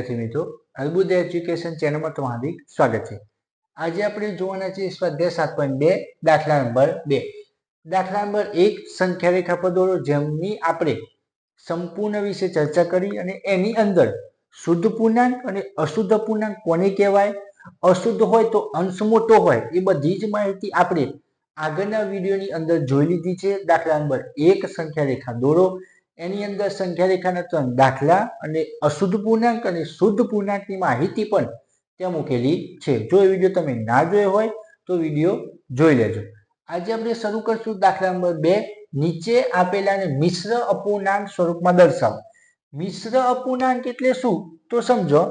વિદ્યાર્થી મિત્રો, અલબુદ એજ્યુકેશન ચેનલમાં તમારું હાર્દિક સ્વાગત છે। આજે આપણે જોવાના છે સ્વાધ્યાય 7.2 દાખલા નંબર 2। દાખલા નંબર 1 સંખ્યા રેખા પર દોરો, જેમની આપણે સંપૂર્ણ વિશે ચર્ચા કરી અને એની અંદર શુદ્ધ પૂર્ણાંક અને અશુદ્ધ પૂર્ણાંક કોને કહેવાય, અશુદ્ધ હોય તો અંશ મોટો હોય, એ બધી જ માહિતી આપણે આગળના વિડીયોની અંદર જોઈ લીધી છે। દાખલા નંબર 1 સંખ્યા રેખા દોરો, એની અંદર સંખ્યા રેખાના 3 દાખલા અને અશુદ્ધ પૂર્ણાંક અને શુદ્ધ પૂર્ણાંકની માહિતી પણ ત્યાં મૂકેલી છે। જો એ વિડીયો તમે ના જોયો હોય તો વિડીયો જોઈ લેજો। આજે આપણે શરૂ કરશું દાખલા નંબર 2। નીચે આપેલાને મિશ્ર અપૂર્ણાંક સ્વરૂપમાં દર્શાવો। મિશ્ર અપૂર્ણાંક એટલે શું તો સમજો।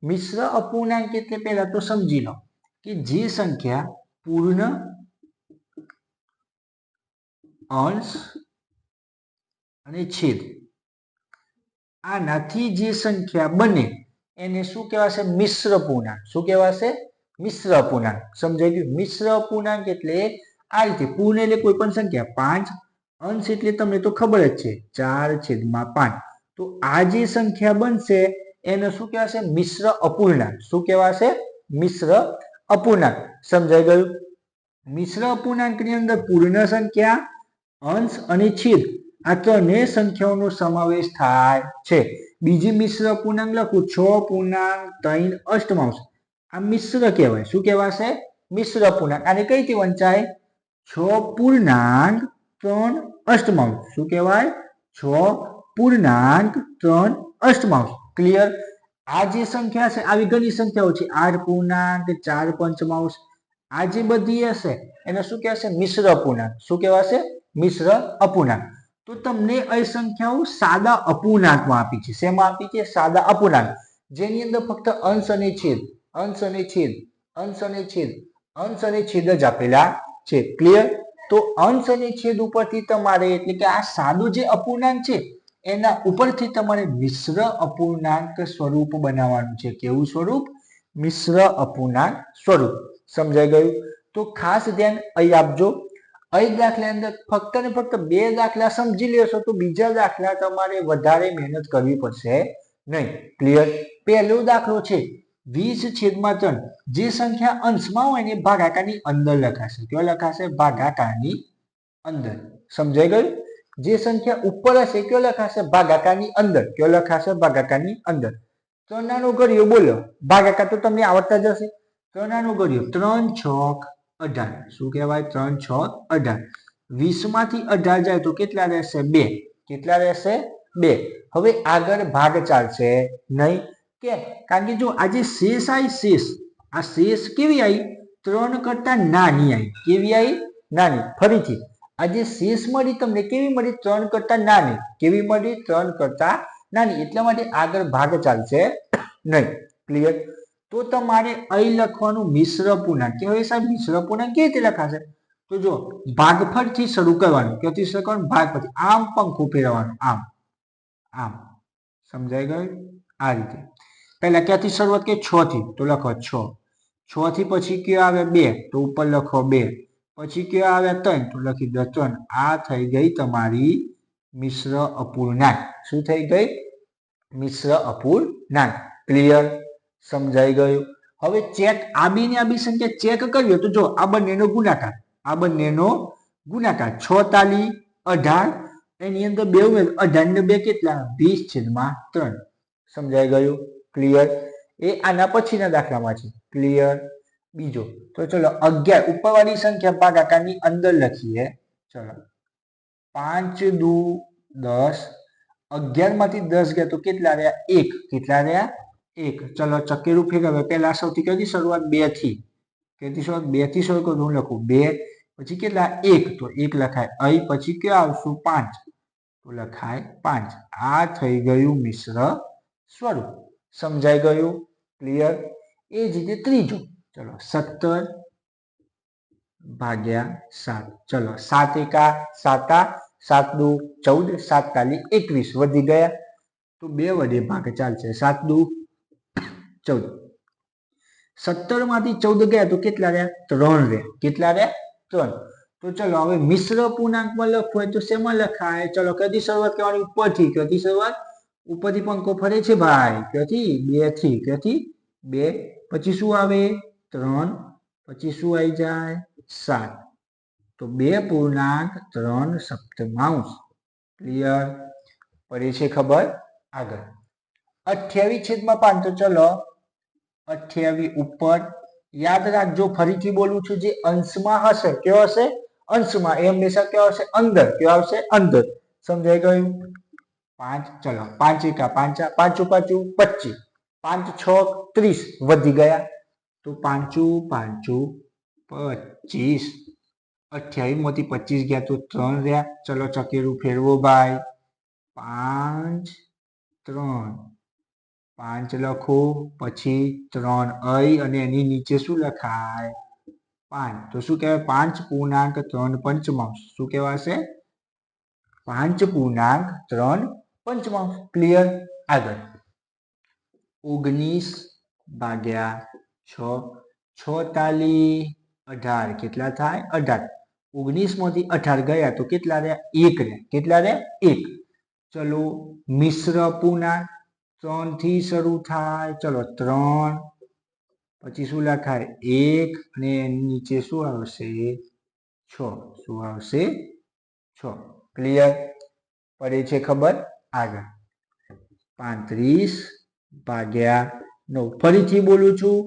મિશ્ર અપૂર્ણાંક એટલે પહેલા તો સમજી લો કે જે સંખ્યા પૂર્ણ, અંશ અને છેદ આનાથી જે સંખ્યા બને એને શું કહેવાશે? મિશ્ર પૂર્ણાંક। શું કહેવાશે? મિશ્ર અપૂર્ણાંક। સમજાઈ ગયું? મિશ્ર અપૂર્ણાંક એટલે આ રીતે, પૂર્ણ એટલે કોઈ પણ સંખ્યા 5, અંશ એટલે તમને તો ખબર જ છે 4/5। તો આ જે સંખ્યા બનશે એને શું કહેવાશે? મિશ્ર અપૂર્ણાંક। શું કહેવાશે? મિશ્ર અપૂર્ણાંક। સમજાઈ ગયું? મિશ્ર અપૂર્ણાંકની અંદર પૂર્ણ સંખ્યા, અંશ અને છેદ આ ત્રણેય સંખ્યાઓનો સમાવેશ થાય છે। બીજી મિશ્ર અપૂર્ણાંક લખું 6.3 અષ્ટમાંશ, આ મિશ્ર કહેવાય। શું કહેવાશે? મિશ્ર અપૂર્ણાંક। આને કઈ રીતે વંચાય? 6.3 અષ્ટમાંશ। શું કહેવાય? 6.3 અષ્ટમાંશ। ક્લિયર? આ જે સંખ્યા છે આવી ઘણી સંખ્યાઓ છે, 8.4 પંચમાંશ, આ જે બધી હશે એને શું કહેવાશે? મિશ્ર અપૂર્ણાંક। શું કહેવાશે? મિશ્ર અપૂર્ણાંક। તો તમને અહીં સંખ્યાઓ સાદા અપૂર્ણાંકમાં આપી છે। શેમાં આપી છે? સાદા અપૂર્ણાંક, જેની અંદર ફક્ત અંશ અને છેદ, અંશ અને છેદ, અંશ અને છેદ, અંશ અને છેદ જ આપેલા છે। ક્લિયર? તો અંશ અને છેદ ઉપરથી તમારે, એટલે કે આ સાદું જે અપૂર્ણાંક છે એના ઉપરથી તમારે મિશ્ર અપૂર્ણાંક સ્વરૂપ બનાવવાનું છે। કેવું સ્વરૂપ? મિશ્ર અપૂર્ણાંક સ્વરૂપ। સમજાઈ ગયું? તો ખાસ ધ્યાન અહીં આપજો। અહીં દાખલા અંદર ફક્ત ને ફક્ત 2 દાખલા સમજી લેશો તો બીજા દાખલા તમારે વધારે મહેનત કરવી પડશે નહીં। ક્લિયર? પહેલો દાખલો છે 20/3। જે સંખ્યા અંશમાં હોય ને ભાગાકારની અંદર લખાશે। કયો લખાશે? ભાગાકારની અંદર। સમજાઈ ગયું? જે સંખ્યા ઉપર હશે કયો લખાશે? ભાગાકારની અંદર। કયો લખાશે? ભાગાકારની અંદર। 3 નાનો ઘડિયો બોલો, ભાગાકાર તો તમને આવડતા જ હશે। 3 નાનો ઘડિયો, 3 6 18। શું કહેવાય? 3 6 18। 20 માંથી 18 જાય તો કેટલા રહેશે? 2। કેટલા રહેશે? 2। હવે આગળ ભાગ ચાલશે નહીં। કેમ? કારણ કે જો આજે શેષ આવી, શેષ, આ શેષ કેવી આવી? 3 કરતા નાની આવી। કેવી આવી? નાની। ફરીથી આજે શેષ મળી તમને કેવી મળી? 3 કરતા નાની। કેવી મળી? 3 કરતા નાની। એટલા માટે આગળ ભાગ ચાલશે નહીં। ક્લિયર? તો તમારે અહીં લખવાનું મિશ્ર પૂર્ણાંક। કે હવે સાહેબ મિશ્ર પૂર્ણાંક કેવી રીતે લખાશે? તો જો ભાગફળથી શરૂ કરવાનું। ક્યાંથી શરૂ કરવાનું? ભાગફળથી। આમ પંખો ફેરવવાનો, આમ આમ। સમજાઈ ગયું? આ રીતે પહેલા ક્યાંથી શરૂઆત કરી? 6 થી, તો લખો 6। 6 થી પછી કયો આવે? 2, તો ઉપર લખો 2। પછી કયો આવે? 3, તો લખી દો 3। આ થઈ ગઈ તમારી મિશ્ર અપૂર્ણાંક। શું થઈ ગઈ? મિશ્ર અપૂર્ણાંક। ક્લિયર? સમજાઈ ગયું? હવે ચેક, આ બી ને આ બી સંખ્યા ચેક કરીએ તો જો આ બંનેનો ગુણાકાર, આ બંનેનો ગુણાકાર 6 તાલી 18, એની અંદર 2 ઉમેર, 18 ને 2 કેટલા? 20/3। સમજાઈ ગયું? ક્લિયર? એ આના પછીના દાખલામાં છે। ક્લિયર? બીજો તો ચલો 11, ઉપરવાળી સંખ્યા ભાગાકારની અંદર લખીએ। ચલો 5 દુ 10, 11 માંથી 10 ગયા તો કેટલા રહ્યા? 1। કેટલા રહ્યા? 1। ચલો ચકેરું ફેરવે, પહેલા સૌથી કઈથી શરૂઆત? 2 થી। કઈથી શરૂઆત? 2 થી શરૂ કરું, હું લખું 2, પછી કેટલા? 1, તો 1 લખાય અહીં। પછી કયો આવશું? 5, તો લખાય 5। આ થઈ ગયું મિશ્ર સ્વરૂપ। સમજાઈ ગયું? ક્લિયર? એ જ રીતે ત્રીજો, ચલો 17/7। ચલો 7 એકા 7, 7 દુ 14, 7 તાલી 21 વધી ગયા તો 2 વડે ભાગ ચાલશે। 7 દુ 14। 17 માંથી 14 ગયા તો કેટલા રહ્યા? 3 રહ્યા। કેટલા રહ્યા? 3। તો ચલો હવે મિશ્ર પૂર્ણાંકમાં લખવું હોય તો શેમાં લખાય? ચલો કદી શરૂઆત કરવાની? ઉપરથી। કદી શરૂઆત? ઉપરથી પંખો ફરે છે ભાઈ, ક્યાંથી? 2 થી. ક્યાંથી? 2. પછી શું આવે? 3. પછી શું આવી જાય? 7. તો 2.3 સપ્તમાંશ. ક્લિયર? પડે છે ખબર? આગળ 28/5. તો ચલો 28 ઉપર. યાદ રાખજો, ફરીથી બોલું છું, જે અંશમાં હશે કેવો હશે? અંશમાં. એ હંમેશા કેવો હશે? અંદર. કેવો આવશે? અંદર. સમજાઈ ગયું? 5. ચલો 5 એકા 5, 5 5 25, 5 6 30 વધી ગયા. તો 5 5 25. 28 માંથી 25 ગયા તો 3 રહ્યા. ચલો ચકેરું ફેરવો ભાઈ. 5 3. 5 લખો, પછી 3 અહીં, અને એની નીચે શું લખાય? 5. તો શું કહેવાય? 5.3 પંચમાંશ. શું કહેવાશે? 5.3 પંચમાંશ. ક્લિયર? આગળ 19/6. 6 તાલી 18. કેટલા થાય? 18. 19 માંથી 18 ગયા તો કેટલા રહ્યા? 1 રહ્યા. કેટલા રહ્યા? 1. ચલો મિશ્ર અપૂર્ણાંક 3 થી શરૂ થાય. ચલો 3, પછી શું લખાય? 1, અને એની નીચે શું આવશે? 6. શું આવશે? 6. ક્લિયર? પડે છે ખબર? આગળ 35/9. ફરીથી બોલું છું,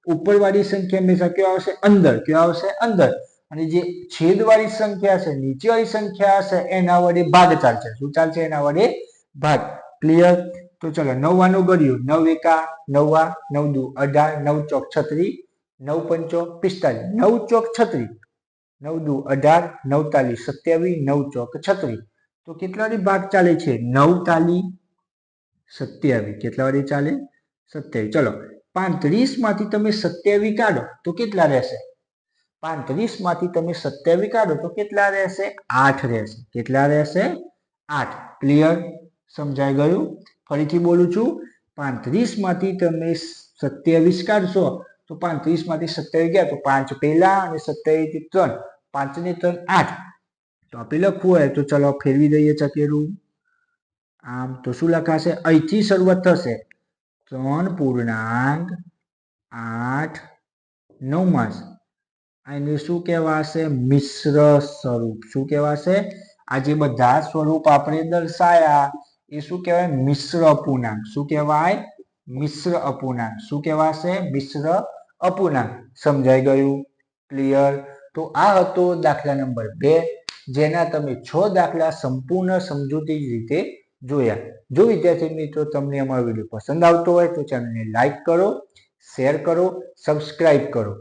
ઉપરવાળી સંખ્યા હંમેશા કેવા આવશે? અંદર. કેવા આવશે? અંદર. અને જે છેદવાળી સંખ્યા છે, નીચેવાળી સંખ્યા હશે, એના વડે ભાગ ચાલશે. શું ચાલશે? એના વડે ભાગ. ક્લિયર? તો ચલો 9 નું ગળ્યું. 9 એકા 9, 9 દુ 18, 9 ચોક 36, 9 પંચો 45, 9 ચોક 36, 9 દુ 18, 9 તાલી 27, 9 ચોક 36. તો કેટલા વડે ભાગ ચાલે છે? 9 તાલી 27. કેટલા વડે ચાલે? 27. ચલો 35 માંથી તમે 27 કાઢો તો કેટલા રહેશે? 35 માંથી તમે 27 કાઢો તો કેટલા રહેશે? 8 રહેશે. કેટલા રહેશે? 8. ક્લિયર? સમજાઈ ગયું? ફરીથી બોલું છું, 35 માંથી તમે 27 કાઢશો તો 35 માંથી 27 ગયા તો 5 પહેલા, અને 27 થી 3, 5 ને 3 8. તો આપણે લખવું હોય તો ચલો ફેરવી દઈએ ચકેરું. આમ તો શું લખાશે? અહીંથી શરૂઆત થશે. 3.8 આને શું કહેવાશે? મિશ્ર સ્વરૂપ. શું કહેવાશે? આ જે બધા સ્વરૂપ આપણે દર્શાયા એ શું કહેવાય? મિશ્ર અપૂર્ણાંક. શું કહેવાય? મિશ્ર અપૂર્ણાંક. શું કહેવાશે? મિશ્ર અપૂર્ણાંક. સમજાઈ ગયું? ક્લિયર? તો આ હતો દાખલા નંબર 2, જેના તમે 6 દાખલા સંપૂર્ણ સમજૂતી રીતે જોયા. જો વિદ્યાર્થી મિત્રો તમને અમારો વિડીયો પસંદ આવતો હોય તો ચેનલને લાઈક કરો, શેર કરો, સબસ્ક્રાઇબ કરો.